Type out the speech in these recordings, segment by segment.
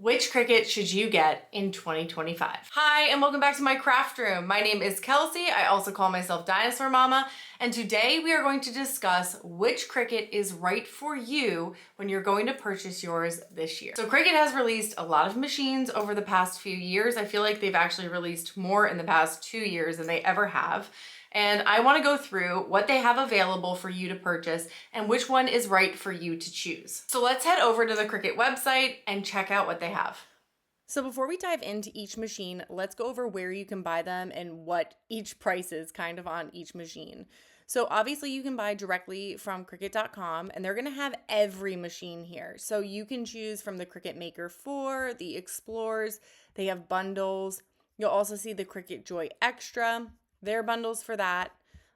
Which Cricut should you get in 2025? Hi, and welcome back to my craft room. My name is Kelsey. I also call myself Dinosaur Mama. And today we are going to discuss which Cricut is right for you when you're going to purchase yours this year. So Cricut has released a lot of machines over the past few years. I feel like they've actually released more in the past 2 years than they ever have. And I want to go through what they have available for you to purchase and which one is right for you to choose. So let's head over to the Cricut website and check out what they have. So before we dive into each machine, let's go over where you can buy them and what each price is kind of on each machine. So obviously you can buy directly from Cricut.com, and they're going to have every machine here. So you can choose from the Cricut Maker 4, the Explorers, they have bundles. You'll also see the Cricut Joy Xtra, their bundles for that,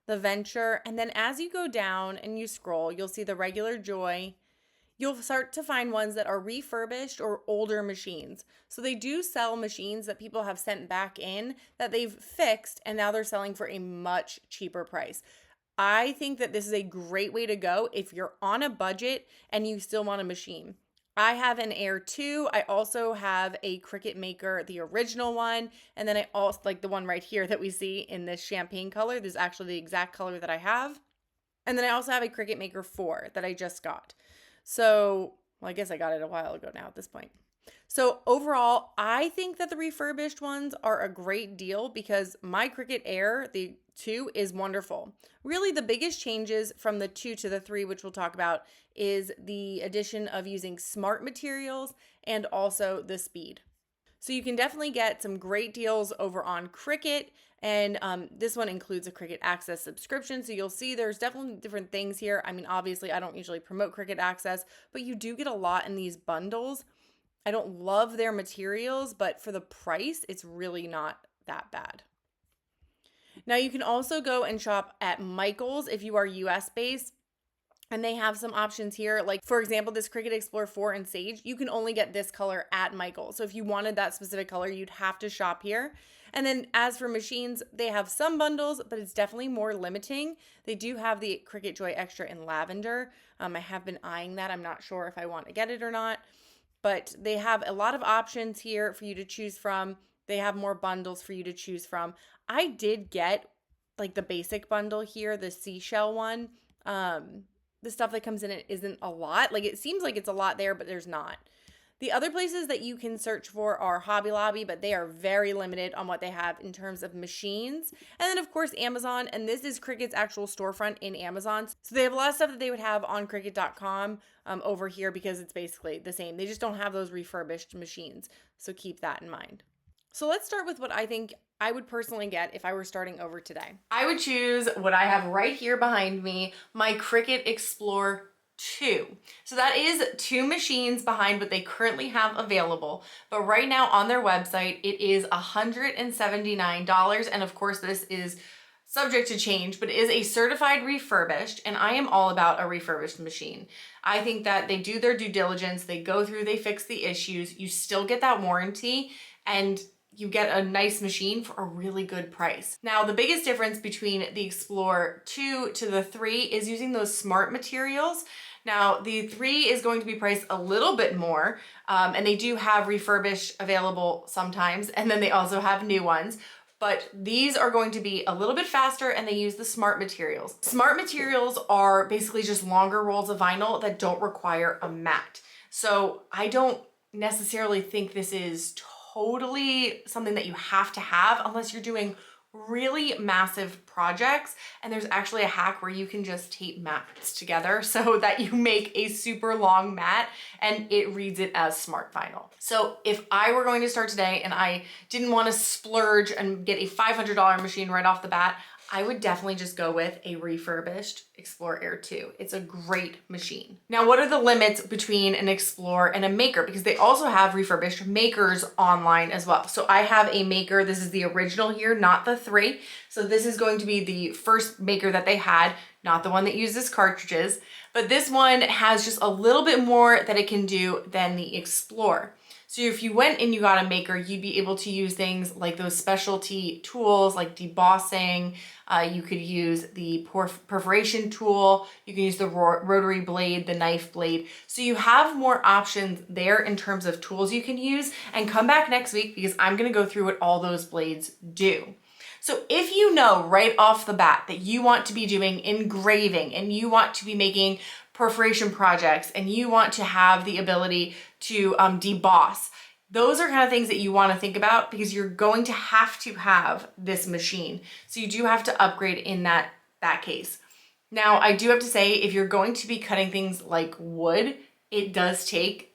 the Venture, and then as you go down and you scroll, you'll see the regular Joy. You'll start to find ones that are refurbished or older machines. So they do sell machines that people have sent back in that they've fixed, and now they're selling for a much cheaper price. I think that this is a great way to go if you're on a budget and you still want a machine. I have an Air 2. I also have a Cricut Maker, the original one. And then I also like the one right here that we see in this champagne color. This is actually the exact color that I have. And then I also have a Cricut Maker 4 that I just got. So, well, I guess I got it a while ago now at this point. So overall, I think that the refurbished ones are a great deal because my Cricut Air, the 2, is wonderful. Really, the biggest changes from the 2 to the 3, which we'll talk about, is the addition of using smart materials and also the speed. So you can definitely get some great deals over on Cricut, and this one includes a Cricut Access subscription. So you'll see there's definitely different things here. I mean, obviously, I don't usually promote Cricut Access, but you do get a lot in these bundles. I don't love their materials, but for the price, it's really not that bad. Now you can also go and shop at Michael's if you are US based, and they have some options here. Like for example, this Cricut Explore 4 in Sage, you can only get this color at Michael's. So if you wanted that specific color, you'd have to shop here. And then as for machines, they have some bundles, but it's definitely more limiting. They do have the Cricut Joy Xtra in lavender. I have been eyeing that. I'm not sure if I want to get it or not. But they have a lot of options here for you to choose from. They have more bundles for you to choose from. I did get like the basic bundle here, the seashell one. The stuff that comes in it isn't a lot. Like it seems like it's a lot there, but there's not. The other places that you can search for are Hobby Lobby, but they are very limited on what they have in terms of machines. And then of course Amazon, and this is Cricut's actual storefront in Amazon. So they have a lot of stuff that they would have on Cricut.com over here because it's basically the same. They just don't have those refurbished machines. So keep that in mind. So let's start with what I think I would personally get if I were starting over today. I would choose what I have right here behind me, my Cricut Explore 2. So that is 2 machines behind what they currently have available. But right now on their website, it is $179. And of course, this is subject to change, but it is a certified refurbished, and I am all about a refurbished machine. I think that they do their due diligence, they go through, they fix the issues, you still get that warranty, and you get a nice machine for a really good price. Now, the biggest difference between the Explore 2 to the 3 is using those smart materials. Now, the 3 is going to be priced a little bit more, and they do have refurbished available sometimes, and then they also have new ones. But these are going to be a little bit faster, and they use the smart materials. Smart materials are basically just longer rolls of vinyl that don't require a mat. So I don't necessarily think this is totally something that you have to have unless you're doing really massive projects. And there's actually a hack where you can just tape mats together so that you make a super long mat and it reads it as smart vinyl. So if I were going to start today and I didn't want to splurge and get a $500 machine right off the bat, I would definitely just go with a refurbished Explore Air 2. It's a great machine. Now, what are the limits between an Explore and a Maker? Because they also have refurbished Makers online as well. So I have a Maker. This is the original here, not the 3. So this is going to be the first Maker that they had, not the one that uses cartridges. But this one has just a little bit more that it can do than the Explore. So if you went and you got a maker, you'd be able to use things like those specialty tools like debossing. You could use the perforation tool. You can use the rotary blade, the knife blade. So you have more options there in terms of tools you can use. And come back next week because I'm going to go through what all those blades do. So if you know right off the bat that you want to be doing engraving and you want to be making perforation projects and you want to have the ability to deboss, those are kind of things that you want to think about because you're going to have this machine. So you do have to upgrade in that case. Now, I do have to say, if you're going to be cutting things like wood, it does take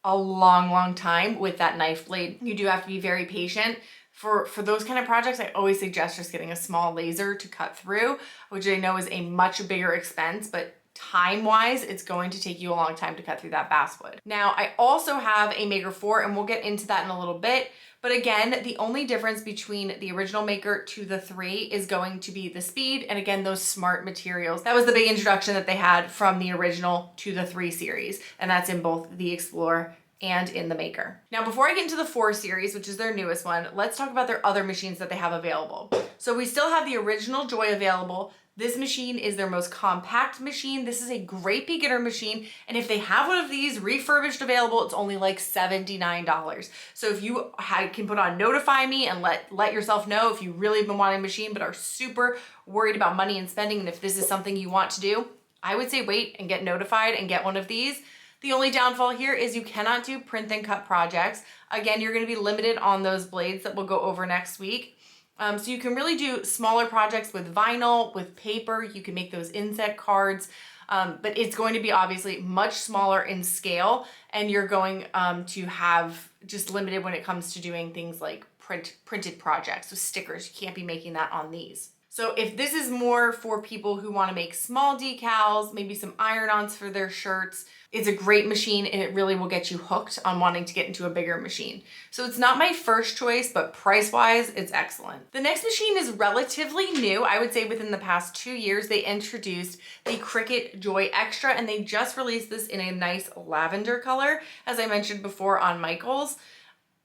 a long time with that knife blade. You do have to be very patient. For those kind of projects, I always suggest just getting a small laser to cut through, which I know is a much bigger expense, but time-wise, it's going to take you a long time to cut through that basswood. Now, I also have a Maker 4, and we'll get into that in a little bit. But again, the only difference between the original Maker to the 3 is going to be the speed, and again, those smart materials. That was the big introduction that they had from the original to the 3 series, and that's in both the Explorer and in the Maker. Now, before I get into the 4 series, which is their newest one, let's talk about their other machines that they have available. So we still have the original Joy available. This machine is their most compact machine. This is a great beginner machine. And if they have one of these refurbished available, it's only like $79. So if you can put on notify me and let yourself know if you really have been wanting a machine but are super worried about money and spending, and if this is something you want to do, I would say wait and get notified and get one of these. The only downfall here is you cannot do print and cut projects. Again, you're going to be limited on those blades that we'll go over next week. So you can really do smaller projects with vinyl, with paper. You can make those inset cards, but it's going to be obviously much smaller in scale, and you're going to have just limited when it comes to doing things like printed projects. So stickers, you can't be making that on these. So if this is more for people who want to make small decals, maybe some iron-ons for their shirts, it's a great machine and it really will get you hooked on wanting to get into a bigger machine. So it's not my first choice, but price-wise, it's excellent. The next machine is relatively new. I would say within the past 2 years, they introduced the Cricut Joy Xtra, and they just released this in a nice lavender color, as I mentioned before on Michael's.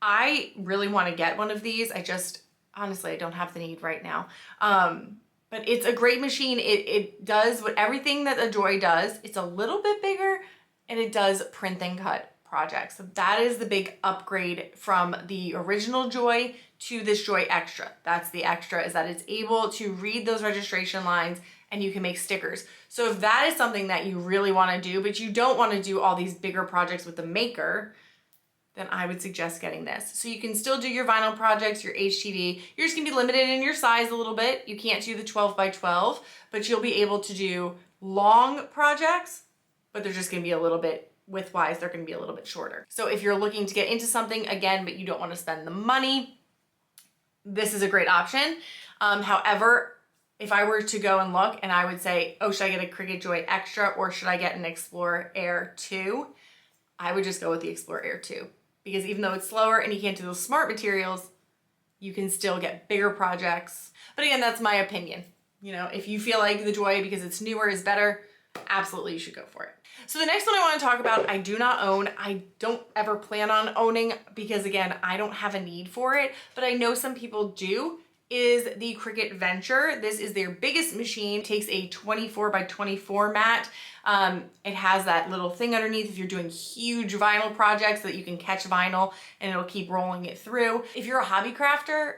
I really want to get one of these. Honestly, I don't have the need right now. But it's a great machine. It does everything that a Joy does. It's a little bit bigger and it does print and cut projects. So that is the big upgrade from the original Joy to this Joy Xtra. That's the extra, is that it's able to read those registration lines and you can make stickers. So if that is something that you really want to do, but you don't want to do all these bigger projects with the Maker, then I would suggest getting this. So you can still do your vinyl projects, your HTV. You're just gonna be limited in your size a little bit. You can't do the 12 by 12, but you'll be able to do long projects, but they're just gonna be a little bit, width-wise, they're gonna be a little bit shorter. So if you're looking to get into something, again, but you don't wanna spend the money, this is a great option. However, if I were to go and look and I would say, oh, should I get a Cricut Joy Xtra or should I get an Explorer Air 2? I would just go with the Explorer Air 2. Because even though it's slower and you can't do those smart materials, you can still get bigger projects. But again, that's my opinion. You know, if you feel like the Joy, because it's newer, is better, absolutely you should go for it. So the next one I want to talk about, I do not own. I don't ever plan on owning because again, I don't have a need for it, but I know some people do, is the Cricut Venture. This is their biggest machine. It takes a 24 by 24 mat. It has that little thing underneath if you're doing huge vinyl projects so that you can catch vinyl and it'll keep rolling it through. If you're a hobby crafter,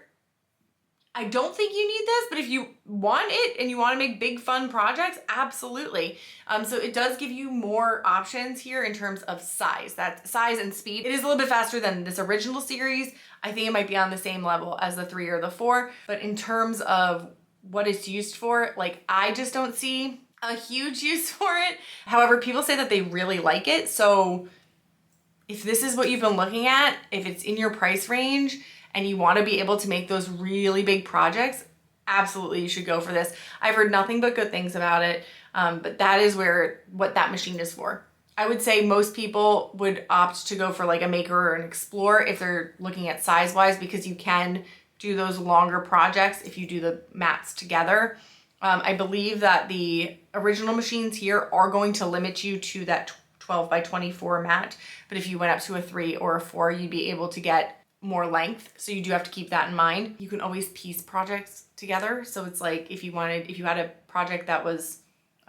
I don't think you need this, but if you want it and you want to make big fun projects, absolutely. So it does give you more options here in terms of size. That size and speed. It is a little bit faster than this original series. I think it might be on the same level as the 3 or the 4, but in terms of what it's used for, like I just don't see a huge use for it. However, people say that they really like it. So if this is what you've been looking at, if it's in your price range and you want to be able to make those really big projects, absolutely you should go for this. I've heard nothing but good things about it, but that is what that machine is for. I would say most people would opt to go for like a Maker or an Explorer if they're looking at size-wise, because you can do those longer projects if you do the mats together. I believe that the original machines here are going to limit you to that 12 by 24 mat. But if you went up to a 3 or a 4, you'd be able to get more length. So you do have to keep that in mind. You can always piece projects together. So it's like if you had a project that was,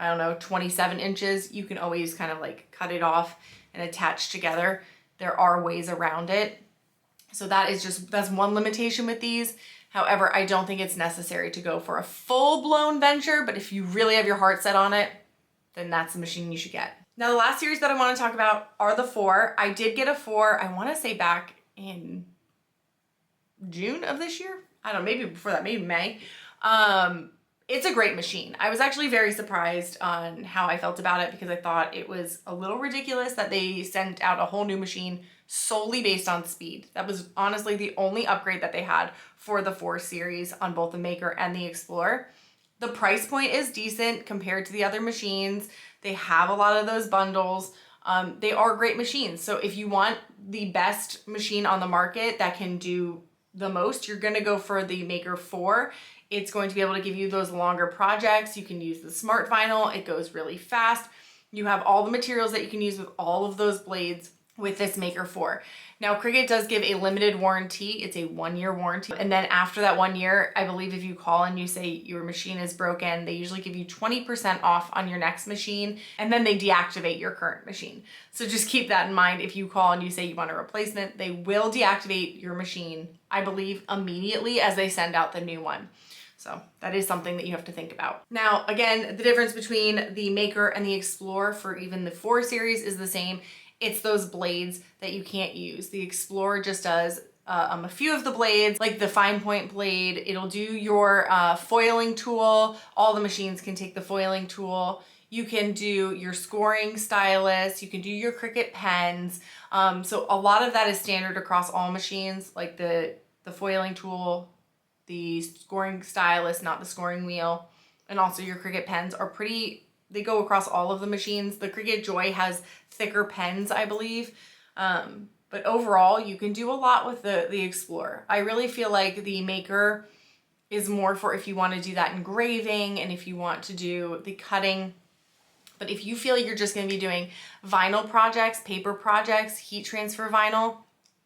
I don't know, 27 inches, you can always kind of like cut it off and attach together. There are ways around it. So that's one limitation with these. However, I don't think it's necessary to go for a full-blown Venture, but if you really have your heart set on it, then that's the machine you should get. Now, the last series that I want to talk about are the 4. I did get a 4, I want to say back in June of this year. I don't know, maybe before that, maybe May. It's a great machine. I was actually very surprised on how I felt about it because I thought it was a little ridiculous that they sent out a whole new machine solely based on speed. That was honestly the only upgrade that they had for the 4 series on both the Maker and the Explorer. The price point is decent compared to the other machines. They have a lot of those bundles. They are great machines. So if you want the best machine on the market that can do the most, you're gonna go for the Maker 4. It's going to be able to give you those longer projects. You can use the smart vinyl. It goes really fast. You have all the materials that you can use with all of those blades with this Maker 4. Now, Cricut does give a limited warranty. It's a 1-year warranty. And then after that 1 year, I believe if you call and you say your machine is broken, they usually give you 20% off on your next machine, and then they deactivate your current machine. So just keep that in mind. If you call and you say you want a replacement, they will deactivate your machine, I believe, immediately as they send out the new one. So that is something that you have to think about. Now, again, the difference between the Maker and the Explorer for even the 4 series is the same. It's those blades that you can't use. The Explorer just does a few of the blades, like the fine point blade. It'll do your foiling tool. All the machines can take the foiling tool. You can do your scoring stylus. You can do your Cricut pens. So a lot of that is standard across all machines, like the foiling tool, the scoring stylus, not the scoring wheel, and also your Cricut pens are they go across all of the machines. The Cricut Joy has thicker pens, I believe. But overall, you can do a lot with the Explorer. I really feel like the Maker is more for if you want to do that engraving and if you want to do the cutting. But if you feel you're just going to be doing vinyl projects, paper projects, heat transfer vinyl,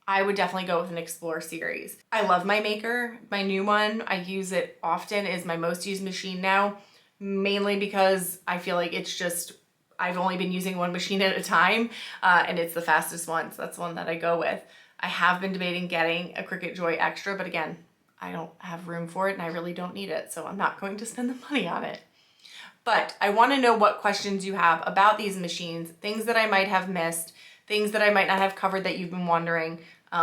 I would definitely go with an Explorer series. I love my Maker. My new one, I use it often, is my most used machine now, mainly because I feel like I've only been using one machine at a time, and it's the fastest one, so that's the one that I go with. I have been debating getting a Cricut Joy Xtra, but again, I don't have room for it and I really don't need it, so I'm not going to spend the money on it. But I want to know what questions you have about these machines, things that I might have missed, things that I might not have covered that you've been wondering.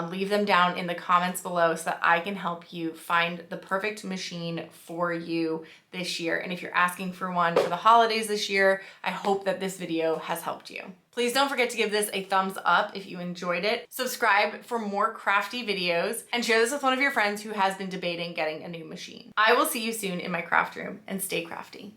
Leave them down in the comments below so that I can help you find the perfect machine for you this year. And if you're asking for one for the holidays this year, I hope that this video has helped you. Please don't forget to give this a thumbs up if you enjoyed it. Subscribe for more crafty videos and share this with one of your friends who has been debating getting a new machine. I will see you soon in my craft room, and stay crafty.